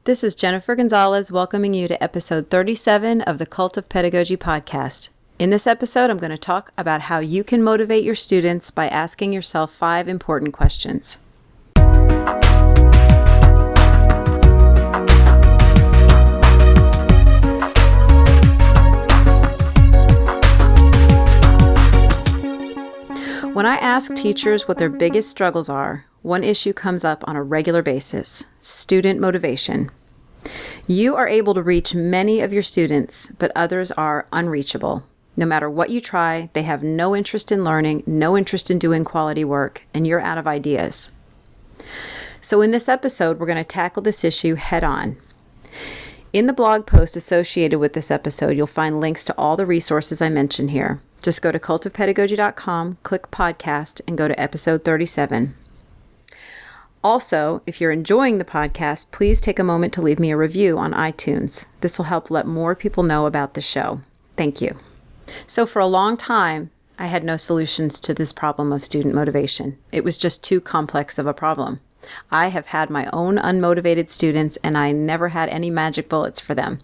This is Jennifer Gonzalez welcoming you to episode 37 of the Cult of Pedagogy podcast. In this episode, I'm going to talk about how you can motivate your students by asking yourself 5 important questions. When I ask teachers what their biggest struggles are, one issue comes up on a regular basis: student motivation. You are able to reach many of your students, but others are unreachable. No matter what you try, they have no interest in learning, no interest in doing quality work, and you're out of ideas. So in this episode, we're going to tackle this issue head on. In the blog post associated with this episode, you'll find links to all the resources I mentioned here. Just go to cultofpedagogy.com, click podcast, and go to episode 37. Also, if you're enjoying the podcast, please take a moment to leave me a review on iTunes. This will help let more people know about the show. Thank you. So for a long time, I had no solutions to this problem of student motivation. It was just too complex of a problem. I have had my own unmotivated students, and I never had any magic bullets for them.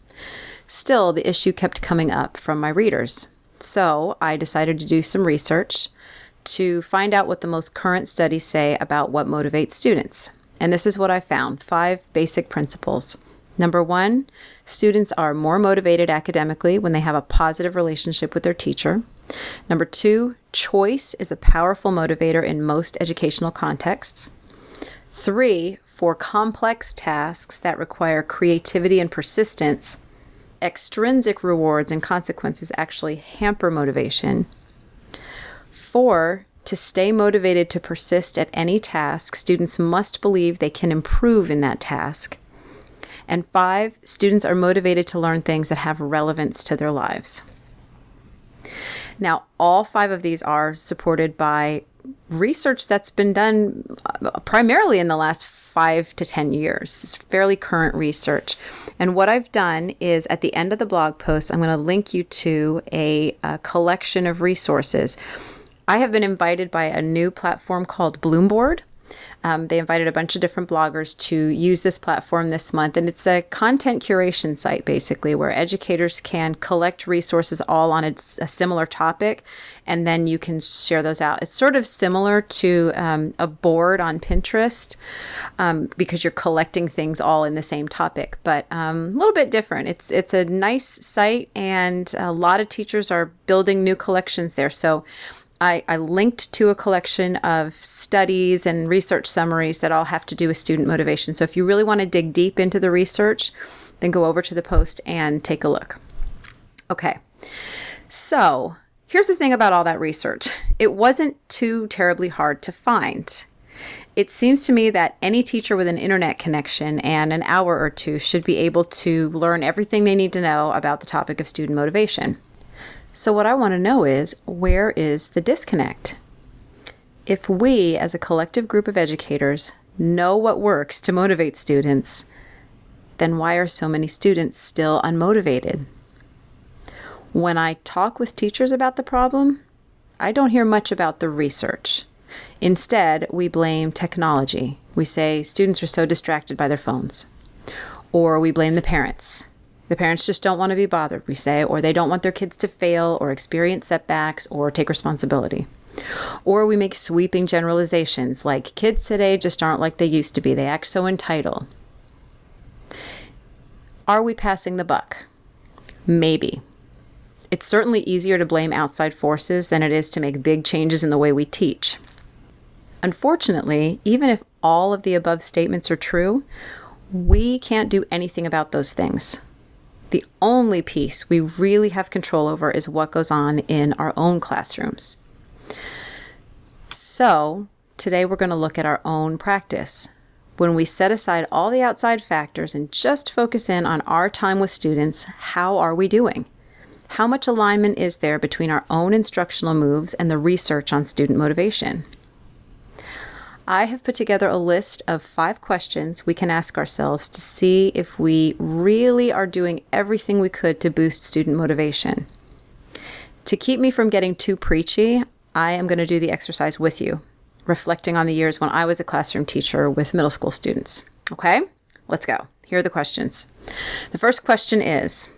Still, the issue kept coming up from my readers. So I decided to do some research to find out what the most current studies say about what motivates students. And this is what I found: 5 basic principles. Number 1, students are more motivated academically when they have a positive relationship with their teacher. Number 2, choice is a powerful motivator in most educational contexts. 3, for complex tasks that require creativity and persistence, extrinsic rewards and consequences actually hamper motivation. 4, to stay motivated to persist at any task, students must believe they can improve in that task. And 5, students are motivated to learn things that have relevance to their lives. Now, all 5 of these are supported by research that's been done primarily in the last 5 to 10 years. It's fairly current research. And what I've done is at the end of the blog post, I'm going to link you to a collection of resources. I have been invited by a new platform called Bloomboard. They invited a bunch of different bloggers to use this platform this month, and it's a content curation site basically where educators can collect resources all on a similar topic, and then you can share those out. It's sort of similar to a board on Pinterest because you're collecting things all in the same topic, but a little bit different. It's a nice site, and a lot of teachers are building new collections there. So I linked to a collection of studies and research summaries that all have to do with student motivation. So if you really want to dig deep into the research, then go over to the post and take a look. Okay, so here's the thing about all that research. It wasn't too terribly hard to find. It seems to me that any teacher with an internet connection and an hour or two should be able to learn everything they need to know about the topic of student motivation. So what I want to know is, where is the disconnect? If we, as a collective group of educators, know what works to motivate students, then why are so many students still unmotivated? When I talk with teachers about the problem, I don't hear much about the research. Instead, we blame technology. We say students are so distracted by their phones. Or we blame the parents. The parents just don't want to be bothered, we say, or they don't want their kids to fail or experience setbacks or take responsibility. Or we make sweeping generalizations like kids today just aren't like they used to be. They act so entitled. Are we passing the buck? Maybe. It's certainly easier to blame outside forces than it is to make big changes in the way we teach. Unfortunately, even if all of the above statements are true, we can't do anything about those things. The only piece we really have control over is what goes on in our own classrooms. So, today we're going to look at our own practice. When we set aside all the outside factors and just focus in on our time with students, how are we doing? How much alignment is there between our own instructional moves and the research on student motivation? I have put together a list of 5 questions we can ask ourselves to see if we really are doing everything we could to boost student motivation. To keep me from getting too preachy, I am going to do the exercise with you, reflecting on the years when I was a classroom teacher with middle school students. Okay, let's go. here are the questions. The first question is,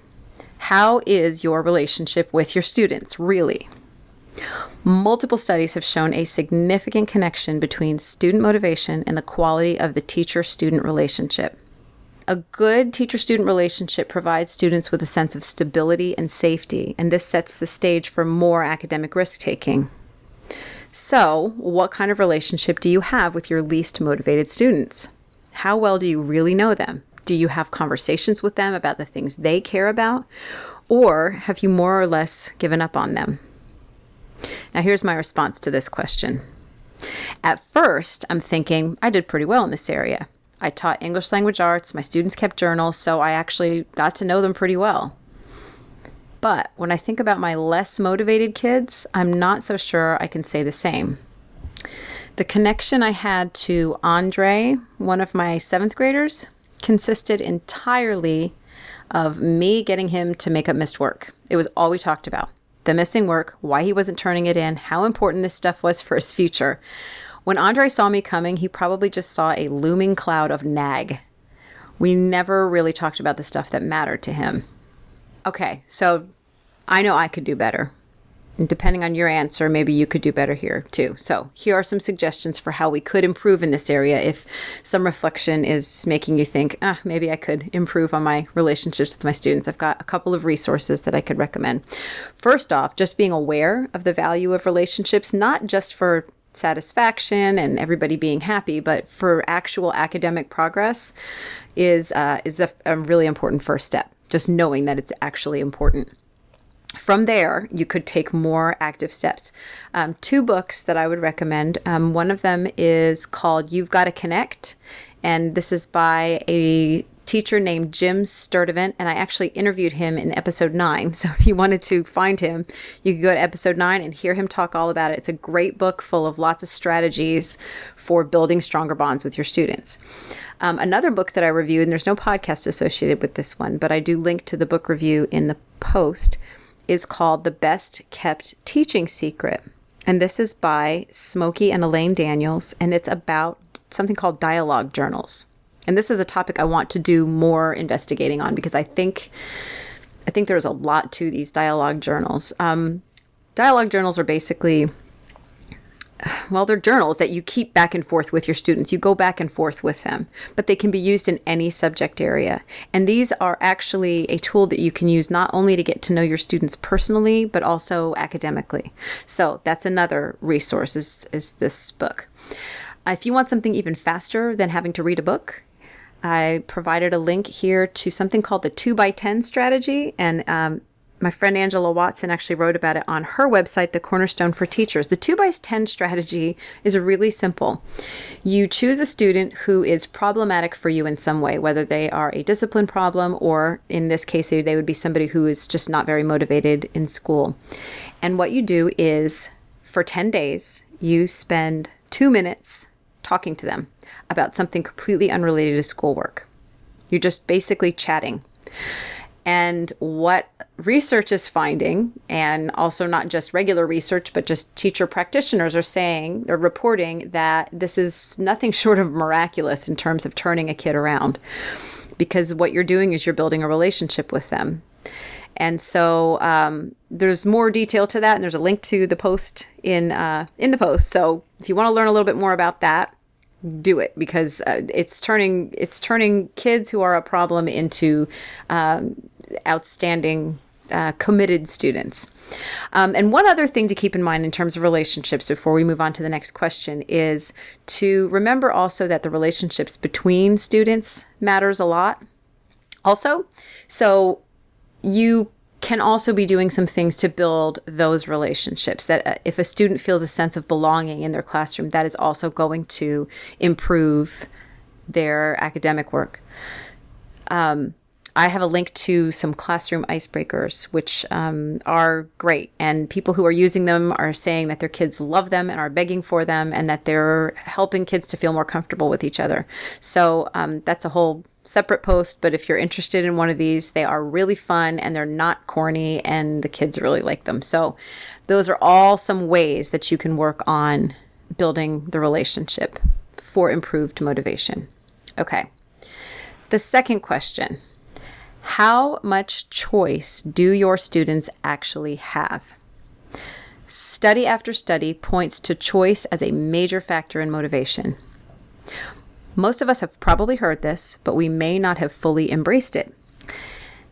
how is your relationship with your students, really? Multiple studies have shown a significant connection between student motivation and the quality of the teacher-student relationship. A good teacher-student relationship provides students with a sense of stability and safety, and this sets the stage for more academic risk-taking. So, what kind of relationship do you have with your least motivated students? How well do you really know them? Do you have conversations with them about the things they care about? Or have you more or less given up on them? Now, here's my response to this question. At first, I'm thinking I did pretty well in this area. I taught English language arts, my students kept journals, so I actually got to know them pretty well. But when I think about my less motivated kids, I'm not so sure I can say the same. The connection I had to Andre, one of my 7th graders, consisted entirely of me getting him to make up missed work. It was all we talked about. The missing work, why he wasn't turning it in, how important this stuff was for his future. When Andre saw me coming, he probably just saw a looming cloud of nag. We never really talked about the stuff that mattered to him. Okay, so I know I could do better. And depending on your answer, maybe you could do better here too. So here are some suggestions for how we could improve in this area if some reflection is making you think, maybe I could improve on my relationships with my students. I've got a couple of resources that I could recommend. First off, just being aware of the value of relationships, not just for satisfaction and everybody being happy, but for actual academic progress is a really important first step. Just knowing that it's actually important. From there, you could take more active steps. 2 books that I would recommend. One of them is called You've Got to Connect, and this is by a teacher named Jim Sturdivant, and I actually interviewed him in episode 9. So if you wanted to find him, you could go to episode 9 and hear him talk all about it. It's a great book full of lots of strategies for building stronger bonds with your students. Another book that I reviewed, and there's no podcast associated with this one, but I do link to the book review in the post, is called The Best Kept Teaching Secret. And this is by Smokey and Elaine Daniels, and it's about something called dialogue journals. And this is a topic I want to do more investigating on because I think there's a lot to these dialogue journals. Dialogue journals are basically, they're journals that you keep back and forth with your students. You go back and forth with them, but they can be used in any subject area. And these are actually a tool that you can use not only to get to know your students personally, but also academically. So that's another resource is this book. If you want something even faster than having to read a book, I provided a link here to something called the 2x10 strategy. And my friend Angela Watson actually wrote about it on her website, The Cornerstone for Teachers. The 2x10 strategy is really simple. You choose a student who is problematic for you in some way, whether they are a discipline problem or in this case, they would be somebody who is just not very motivated in school. And what you do is for 10 days, you spend 2 minutes talking to them about something completely unrelated to schoolwork. You're just basically chatting. And what research is finding, and also not just regular research, but just teacher practitioners are saying or reporting that this is nothing short of miraculous in terms of turning a kid around. Because what you're doing is you're building a relationship with them. And so there's more detail to that, and there's a link to the post in the post. So if you want to learn a little bit more about that, do it, because it's turning kids who are a problem into outstanding, committed students. And one other thing to keep in mind in terms of relationships before we move on to the next question is to remember also that the relationships between students matters a lot also. So you can also be doing some things to build those relationships, that if a student feels a sense of belonging in their classroom, that is also going to improve their academic work. I have a link to some classroom icebreakers, which are great. And people who are using them are saying that their kids love them and are begging for them, and that they're helping kids to feel more comfortable with each other. So that's a whole separate post, but if you're interested in one of these, they are really fun and they're not corny and the kids really like them. So those are all some ways that you can work on building the relationship for improved motivation. Okay. The second question, how much choice do your students actually have? Study after study points to choice as a major factor in motivation. Most of us have probably heard this, but we may not have fully embraced it.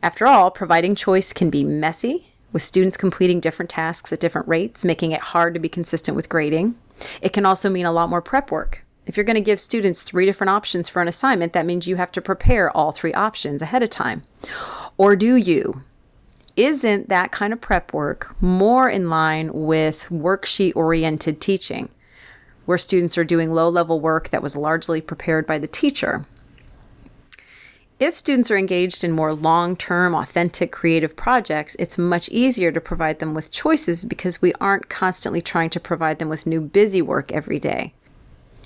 After all, providing choice can be messy, with students completing different tasks at different rates, making it hard to be consistent with grading. It can also mean a lot more prep work. If you're going to give students 3 different options for an assignment, that means you have to prepare all 3 options ahead of time. Or do you? Isn't that kind of prep work more in line with worksheet-oriented teaching, where students are doing low-level work that was largely prepared by the teacher? If students are engaged in more long-term, authentic, creative projects, it's much easier to provide them with choices because we aren't constantly trying to provide them with new busy work every day.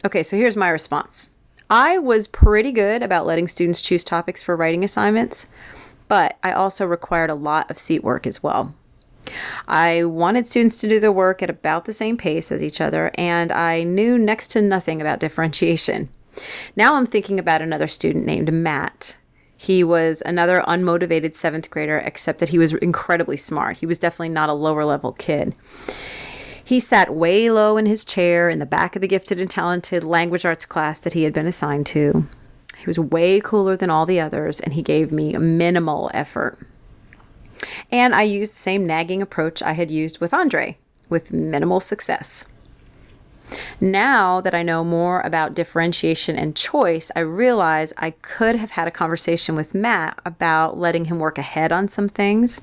Okay, so here's my response. I was pretty good about letting students choose topics for writing assignments, but I also required a lot of seat work as well. I wanted students to do their work at about the same pace as each other, and I knew next to nothing about differentiation. Now I'm thinking about another student named Matt. He was another unmotivated 7th grader, except that he was incredibly smart. He was definitely not a lower level kid. He sat way low in his chair in the back of the gifted and talented language arts class that he had been assigned to. He was way cooler than all the others, and he gave me minimal effort. And I used the same nagging approach I had used with Andre, with minimal success. Now that I know more about differentiation and choice, I realize I could have had a conversation with Matt about letting him work ahead on some things.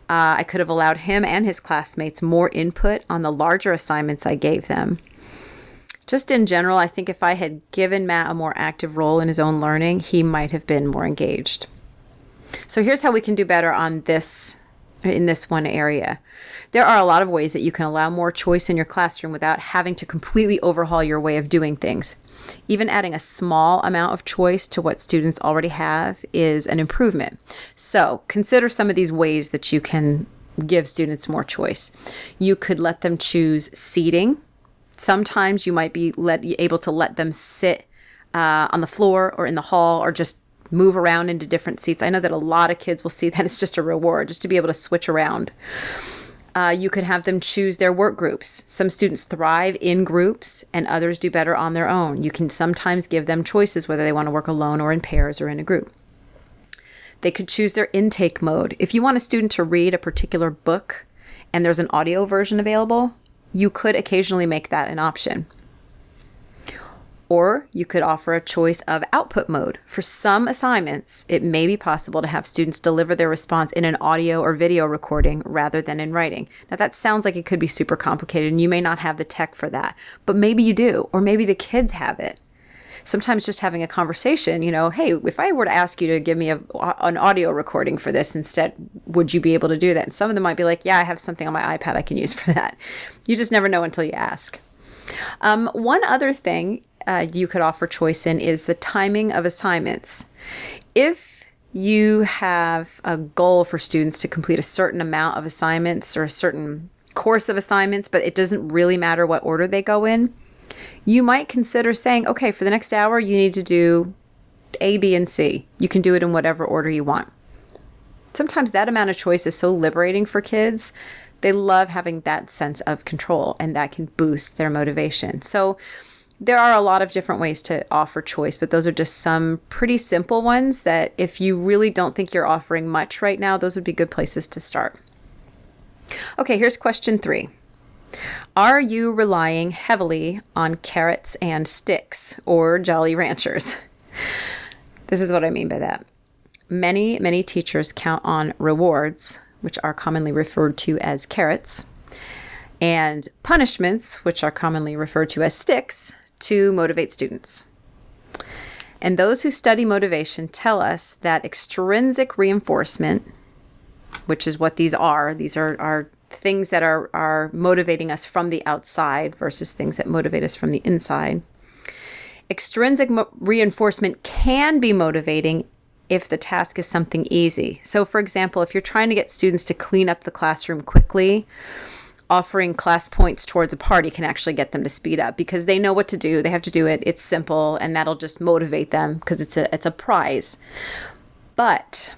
I could have allowed him and his classmates more input on the larger assignments I gave them. Just in general, I think if I had given Matt a more active role in his own learning, he might have been more engaged. So here's how we can do better in this one area. There are a lot of ways that you can allow more choice in your classroom without having to completely overhaul your way of doing things. Even adding a small amount of choice to what students already have is an improvement. So consider some of these ways that you can give students more choice. You could let them choose seating. Sometimes you might be able to let them sit on the floor or in the hall or just move around into different seats. I know that a lot of kids will see that as just a reward, just to be able to switch around. You could have them choose their work groups. Some students thrive in groups and others do better on their own. You can sometimes give them choices whether they want to work alone or in pairs or in a group. They could choose their intake mode. If you want a student to read a particular book and there's an audio version available, you could occasionally make that an option. Or you could offer a choice of output mode. For some assignments, it may be possible to have students deliver their response in an audio or video recording rather than in writing. Now that sounds like it could be super complicated and you may not have the tech for that, but maybe you do, or maybe the kids have it. Sometimes just having a conversation, hey, if I were to ask you to give me an audio recording for this instead, would you be able to do that? And some of them might be like, yeah, I have something on my iPad I can use for that. You just never know until you ask. One other thing you could offer choice in is the timing of assignments. If you have a goal for students to complete a certain amount of assignments or a certain course of assignments, but it doesn't really matter what order they go in, you might consider saying, okay, for the next hour, you need to do A, B, and C. You can do it in whatever order you want. Sometimes that amount of choice is so liberating for kids. They love having that sense of control, and that can boost their motivation. So there are a lot of different ways to offer choice, but those are just some pretty simple ones that if you really don't think you're offering much right now, those would be good places to start. Okay, here's question 3. Are you relying heavily on carrots and sticks or Jolly Ranchers? This is what I mean by that. Many teachers count on rewards, which are commonly referred to as carrots, and punishments, which are commonly referred to as sticks, to motivate students. And those who study motivation tell us that extrinsic reinforcement, which is what these are things that are motivating us from the outside versus things that motivate us from the inside. Extrinsic reinforcement can be motivating if the task is something easy. So for example, if you're trying to get students to clean up the classroom quickly, offering class points towards a party can actually get them to speed up because they know what to do. They have to do it. It's simple, and that'll just motivate them because it's a prize. But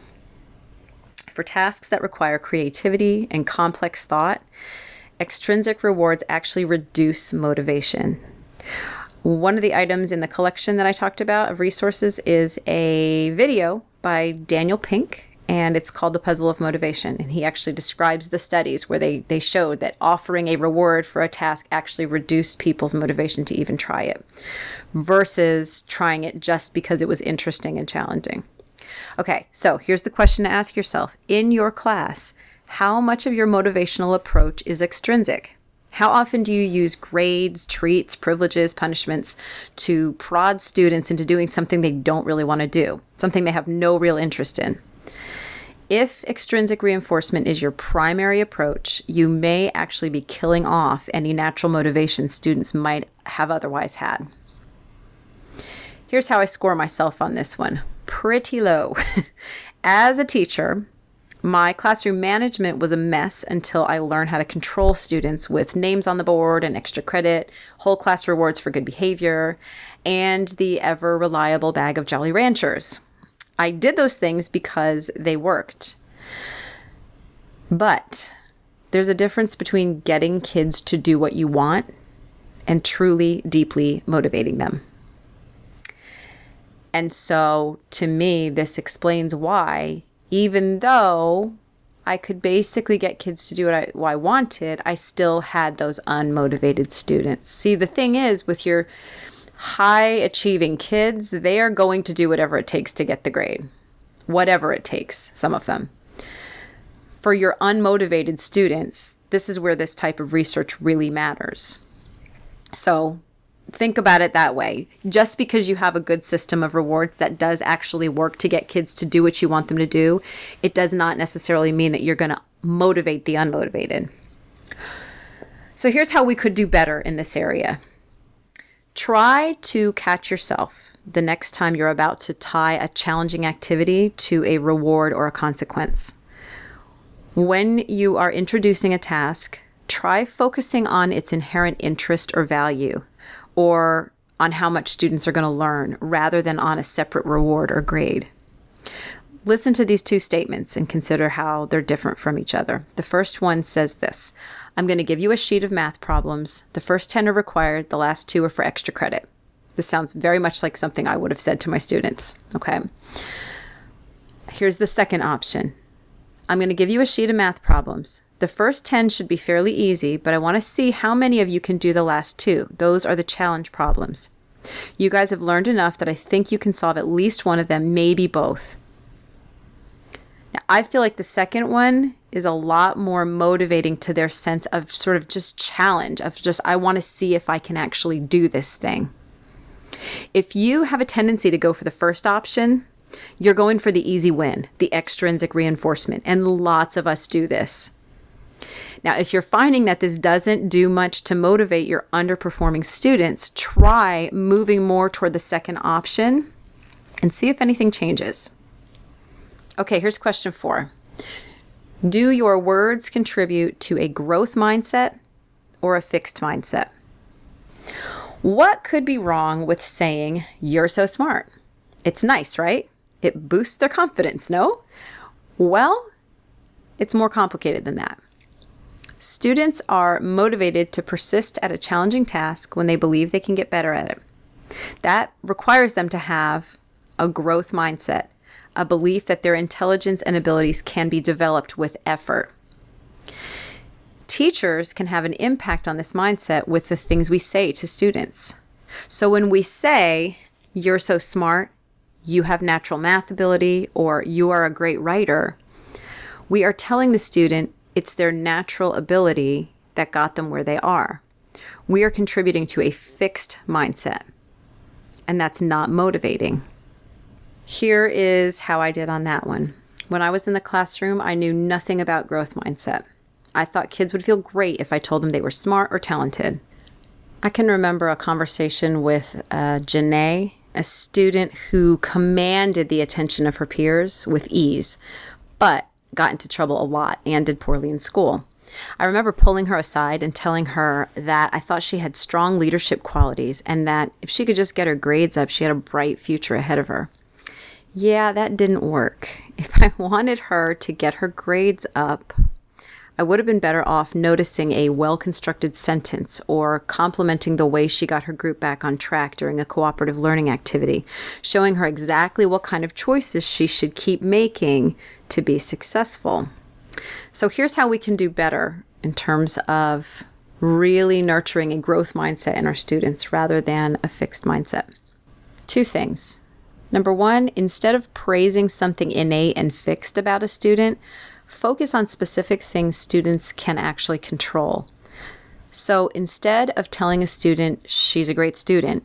for tasks that require creativity and complex thought, extrinsic rewards actually reduce motivation. One of the items in the collection that I talked about of resources is a video by Daniel Pink, and it's called The Puzzle of Motivation. And he actually describes the studies where they showed that offering a reward for a task actually reduced people's motivation to even try it versus trying it just because it was interesting and challenging. Okay, so here's the question to ask yourself. In your class, how much of your motivational approach is extrinsic? How often do you use grades, treats, privileges, punishments to prod students into doing something they don't really want to do, something they have no real interest in? If extrinsic reinforcement is your primary approach, you may actually be killing off any natural motivation students might have otherwise had. Here's how I score myself on this one. Pretty low. As a teacher, my classroom management was a mess until I learned how to control students with names on the board and extra credit, whole class rewards for good behavior, and the ever reliable bag of Jolly Ranchers. I did those things because they worked. But there's a difference between getting kids to do what you want and truly, deeply motivating them. And so, to me, this explains why, even though I could basically get kids to do what I wanted, I still had those unmotivated students. See, the thing is, with your high-achieving kids, they are going to do whatever it takes to get the grade. Whatever it takes, some of them. For your unmotivated students, this is where this type of research really matters. So, think about it that way. Just because you have a good system of rewards that does actually work to get kids to do what you want them to do, it does not necessarily mean that you're going to motivate the unmotivated. So here's how we could do better in this area. Try to catch yourself the next time you're about to tie a challenging activity to a reward or a consequence. When you are introducing a task, try focusing on its inherent interest or value, or on how much students are going to learn, rather than on a separate reward or grade. Listen to these two statements and consider how they're different from each other. The first one says this: I'm going to give you a sheet of math problems. The first 10 are required. The last 2 are for extra credit. This sounds very much like something I would have said to my students. Okay. Here's the second option. I'm going to give you a sheet of math problems. The first 10 should be fairly easy, but I want to see how many of you can do the last 2. Those are the challenge problems. You guys have learned enough that I think you can solve at least one of them, maybe both. Now, I feel like the second one is a lot more motivating to their sense of sort of just challenge, of just, I want to see if I can actually do this thing. If you have a tendency to go for the first option, you're going for the easy win, the extrinsic reinforcement, and lots of us do this. Now, if you're finding that this doesn't do much to motivate your underperforming students, try moving more toward the second option and see if anything changes. Okay, here's question 4. Do your words contribute to a growth mindset or a fixed mindset? What could be wrong with saying, "You're so smart"? It's nice, right? It boosts their confidence, no? Well, it's more complicated than that. Students are motivated to persist at a challenging task when they believe they can get better at it. That requires them to have a growth mindset, a belief that their intelligence and abilities can be developed with effort. Teachers can have an impact on this mindset with the things we say to students. So when we say, "You're so smart," "You have natural math ability," or "You are a great writer," we are telling the student it's their natural ability that got them where they are. We are contributing to a fixed mindset, and that's not motivating. Here is how I did on that one. When I was in the classroom, I knew nothing about growth mindset. I thought kids would feel great if I told them they were smart or talented. I can remember a conversation with Janae, a student who commanded the attention of her peers with ease, but got into trouble a lot and did poorly in school. I remember pulling her aside and telling her that I thought she had strong leadership qualities and that if she could just get her grades up, she had a bright future ahead of her. Yeah, that didn't work. If I wanted her to get her grades up, I would have been better off noticing a well-constructed sentence or complimenting the way she got her group back on track during a cooperative learning activity, showing her exactly what kind of choices she should keep making to be successful. So here's how we can do better in terms of really nurturing a growth mindset in our students rather than a fixed mindset. 2 things. Number 1, instead of praising something innate and fixed about a student, focus on specific things students can actually control. So instead of telling a student she's a great student,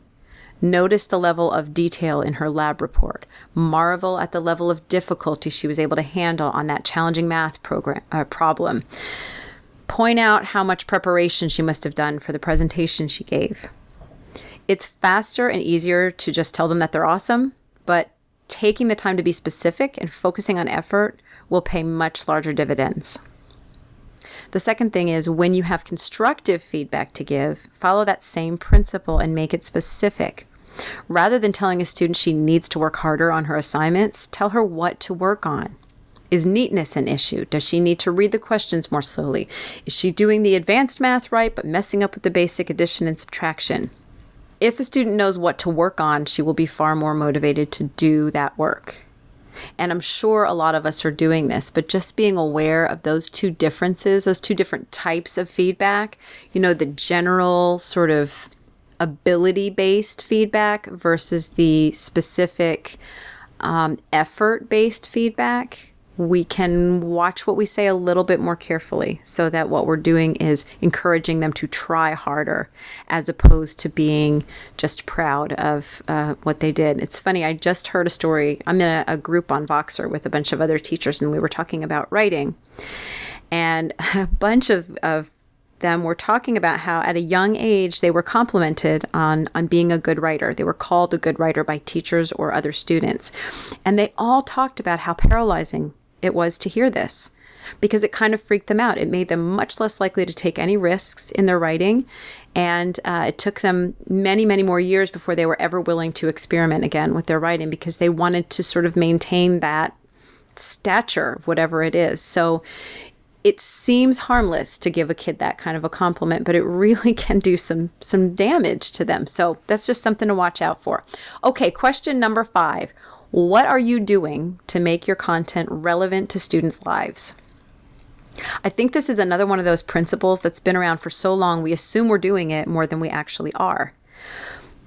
notice the level of detail in her lab report. Marvel at the level of difficulty she was able to handle on that challenging math problem. Point out how much preparation she must have done for the presentation she gave. It's faster and easier to just tell them that they're awesome, but taking the time to be specific and focusing on effort will pay much larger dividends. The second thing is when you have constructive feedback to give, follow that same principle and make it specific. Rather than telling a student she needs to work harder on her assignments, tell her what to work on. Is neatness an issue? Does she need to read the questions more slowly? Is she doing the advanced math right but messing up with the basic addition and subtraction? If a student knows what to work on, she will be far more motivated to do that work. And I'm sure a lot of us are doing this, but just being aware of those 2 differences, those 2 different types of feedback, the general sort of ability-based feedback versus the specific effort-based feedback, we can watch what we say a little bit more carefully so that what we're doing is encouraging them to try harder as opposed to being just proud of what they did. It's funny, I just heard a story. I'm in a group on Voxer with a bunch of other teachers, and we were talking about writing. And a bunch of them were talking about how at a young age they were complimented on being a good writer. They were called a good writer by teachers or other students. And they all talked about how paralyzing it was to hear this because it kind of freaked them out. It made them much less likely to take any risks in their writing. And it took them many, many more years before they were ever willing to experiment again with their writing because they wanted to sort of maintain that stature, whatever it is. So it seems harmless to give a kid that kind of a compliment, but it really can do some damage to them. So that's just something to watch out for. Okay, question number 5. What are you doing to make your content relevant to students' lives? I think this is another one of those principles that's been around for so long, we assume we're doing it more than we actually are.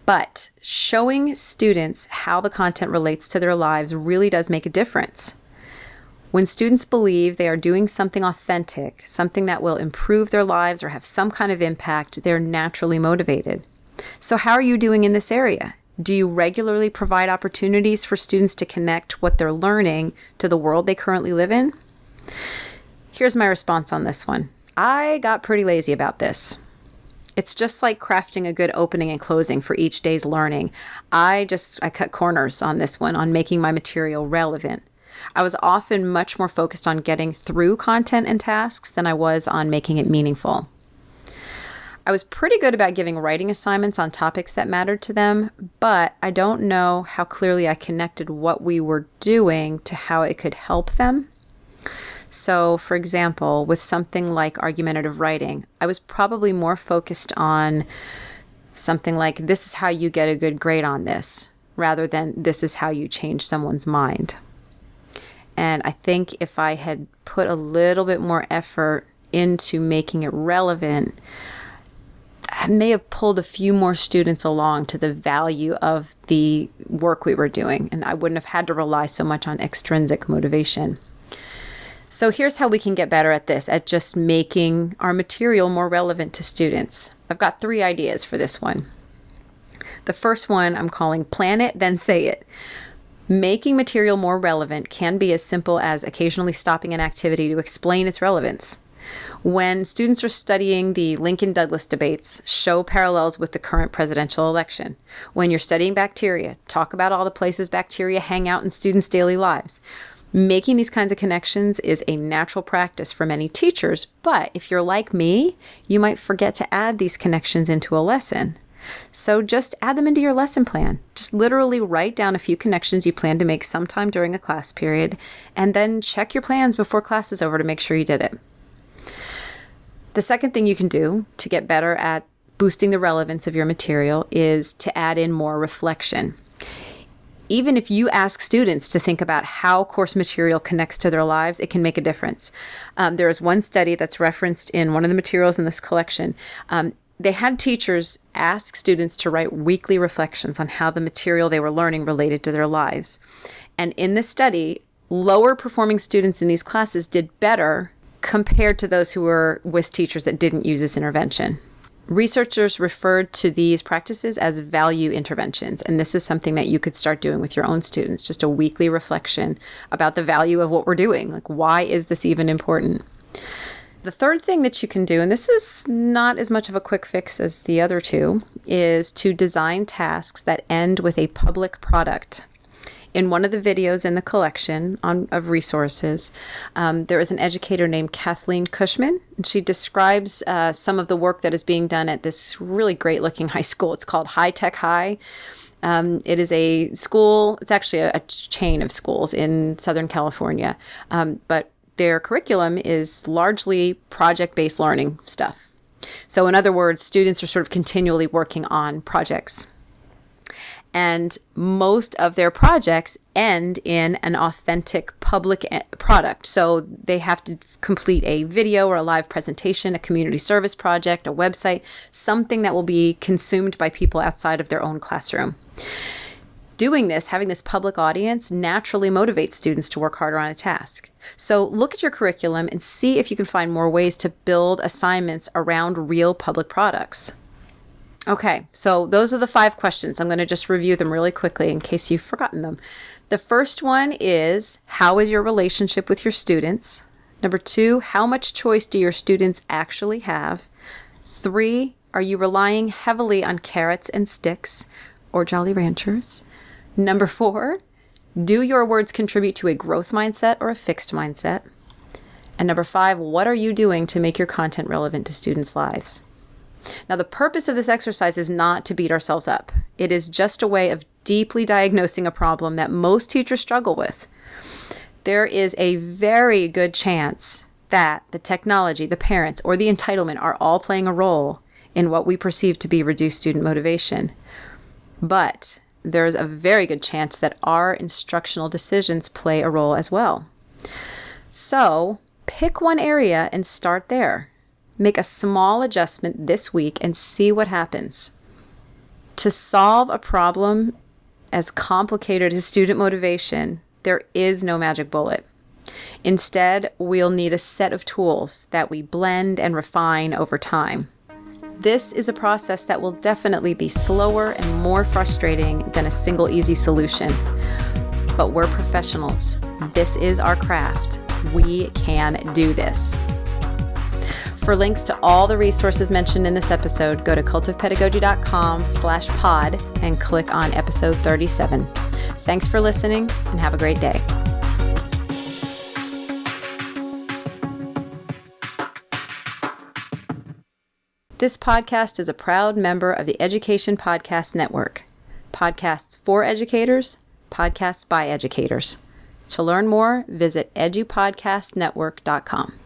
But showing students how the content relates to their lives really does make a difference. When students believe they are doing something authentic, something that will improve their lives or have some kind of impact, they're naturally motivated. So how are you doing in this area? Do you regularly provide opportunities for students to connect what they're learning to the world they currently live in? Here's my response on this one. I got pretty lazy about this. It's just like crafting a good opening and closing for each day's learning. I cut corners on this one, on making my material relevant. I was often much more focused on getting through content and tasks than I was on making it meaningful. I was pretty good about giving writing assignments on topics that mattered to them, but I don't know how clearly I connected what we were doing to how it could help them. So, for example, with something like argumentative writing, I was probably more focused on something like, this is how you get a good grade on this, rather than this is how you change someone's mind. And I think if I had put a little bit more effort into making it relevant, I may have pulled a few more students along to the value of the work we were doing, and I wouldn't have had to rely so much on extrinsic motivation. So here's how we can get better at this, at just making our material more relevant to students. I've got 3 ideas for this one. The first one I'm calling Plan It, Then Say It. Making material more relevant can be as simple as occasionally stopping an activity to explain its relevance. When students are studying the Lincoln-Douglas debates, show parallels with the current presidential election. When you're studying bacteria, talk about all the places bacteria hang out in students' daily lives. Making these kinds of connections is a natural practice for many teachers, but if you're like me, you might forget to add these connections into a lesson. So just add them into your lesson plan. Just literally write down a few connections you plan to make sometime during a class period, and then check your plans before class is over to make sure you did it. The second thing you can do to get better at boosting the relevance of your material is to add in more reflection. Even if you ask students to think about how course material connects to their lives, it can make a difference. There is one study that's referenced in one of the materials in this collection. They had teachers ask students to write weekly reflections on how the material they were learning related to their lives. And in this study, lower performing students in these classes did better compared to those who were with teachers that didn't use this intervention. Researchers referred to these practices as value interventions, and this is something that you could start doing with your own students, just a weekly reflection about the value of what we're doing. Like, why is this even important? The third thing that you can do, and this is not as much of a quick fix as the other two, is to design tasks that end with a public product. In one of the videos in the collection of resources, there is an educator named Kathleen Cushman, and she describes some of the work that is being done at this really great-looking high school. It's called High Tech High. It is a school, it's actually a chain of schools in Southern California, but their curriculum is largely project-based learning stuff. So in other words, students are sort of continually working on projects. And most of their projects end in an authentic public product. So they have to complete a video or a live presentation, a community service project, a website, something that will be consumed by people outside of their own classroom. Doing this, having this public audience, naturally motivates students to work harder on a task. So look at your curriculum and see if you can find more ways to build assignments around real public products. Okay, so those are the 5 questions. I'm going to just review them really quickly in case you've forgotten them. The first one is, how is your relationship with your students? Number 2, how much choice do your students actually have? 3, are you relying heavily on carrots and sticks or Jolly Ranchers? Number 4, do your words contribute to a growth mindset or a fixed mindset? And number 5, what are you doing to make your content relevant to students' lives? Now, the purpose of this exercise is not to beat ourselves up. It is just a way of deeply diagnosing a problem that most teachers struggle with. There is a very good chance that the technology, the parents, or the entitlement are all playing a role in what we perceive to be reduced student motivation. But there's a very good chance that our instructional decisions play a role as well. So pick one area and start there. Make a small adjustment this week and see what happens. To solve a problem as complicated as student motivation, there is no magic bullet. Instead, we'll need a set of tools that we blend and refine over time. This is a process that will definitely be slower and more frustrating than a single easy solution. But we're professionals. This is our craft. We can do this. For links to all the resources mentioned in this episode, go to cultofpedagogy.com/pod and click on episode 37. Thanks for listening and have a great day. This podcast is a proud member of the Education Podcast Network. Podcasts for educators, podcasts by educators. To learn more, visit edupodcastnetwork.com.